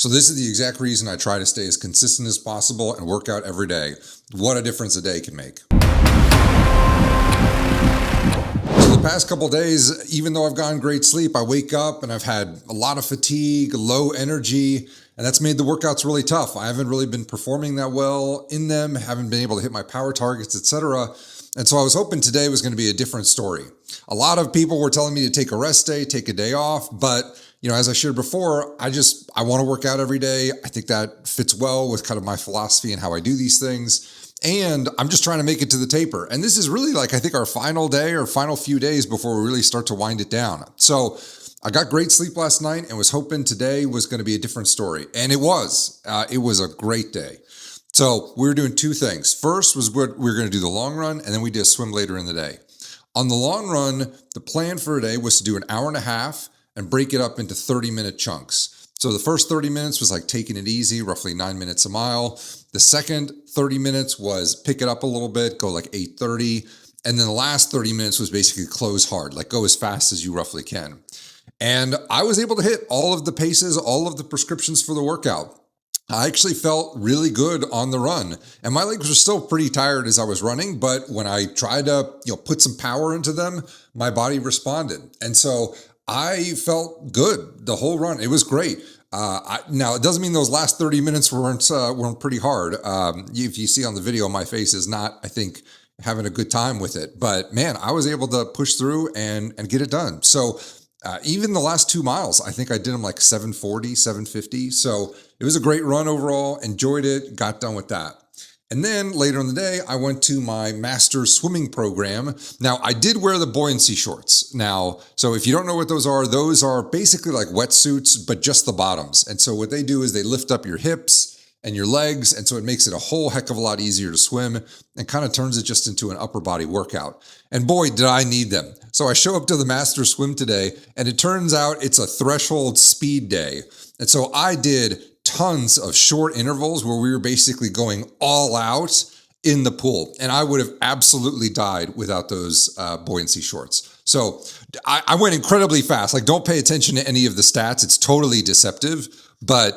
So this is the exact reason I try to stay as consistent as possible and work out every day. What a difference a day can make. So the past couple days, even though I've gotten great sleep, I wake up and I've had a lot of fatigue, low energy, and that's made the workouts really tough. I haven't really been performing that well in them, haven't been able to hit my power targets, etc. And so I was hoping today was going to be a different story. A lot of people were telling me to take a rest day, take a day off, but as I shared before, I want to work out every day. I think that fits well with kind of my philosophy and how I do these things. And I'm just trying to make it to the taper. And this is really I think our final day or final few days before we really start to wind it down. So I got great sleep last night and was hoping today was going to be a different story. And it was. It was a great day. So we were doing two things. First was we were going to do the long run, and then we did a swim later in the day. On the long run, the plan for today was to do an hour and a half and break it up into 30-minute chunks. So the first 30 minutes was taking it easy, roughly 9 minutes a mile. The second 30 minutes was pick it up a little bit, go 8:30. And then the last 30 minutes was basically close hard, go as fast as you roughly can. And I was able to hit all of the paces, all of the prescriptions for the workout. I actually felt really good on the run, and my legs were still pretty tired as I was running, but when I tried to, put some power into them, my body responded. And so I felt good the whole run. It was great. Now, it doesn't mean those last 30 minutes weren't pretty hard. If you see on the video, my face is not, I think, having a good time with it. But man, I was able to push through and get it done. So even the last 2 miles, I think I did them 740, 750. So it was a great run overall, enjoyed it, got done with that. And then later in the day, I went to my master's swimming program. Now, I did wear the buoyancy shorts. Now, so if you don't know what those are basically like wetsuits, but just the bottoms. And so what they do is they lift up your hips and your legs. And so it makes it a whole heck of a lot easier to swim and kind of turns it just into an upper body workout. And boy, did I need them. So I show up to the master's swim today, and it turns out it's a threshold speed day. And so I did tons of short intervals where we were basically going all out in the pool. And I would have absolutely died without those buoyancy shorts. So I went incredibly fast. Don't pay attention to any of the stats. It's totally deceptive, but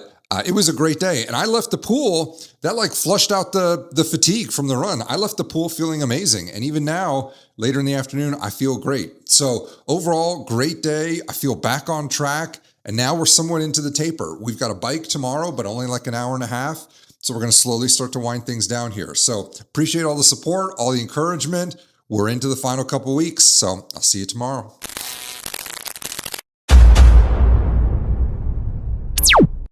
it was a great day. And I left the pool, that flushed out the fatigue from the run. I left the pool feeling amazing. And even now, later in the afternoon, I feel great. So overall, great day. I feel back on track. And now we're somewhat into the taper. We've got a bike tomorrow, but only an hour and a half. So we're going to slowly start to wind things down here. So appreciate all the support, all the encouragement. We're into the final couple weeks. So I'll see you tomorrow.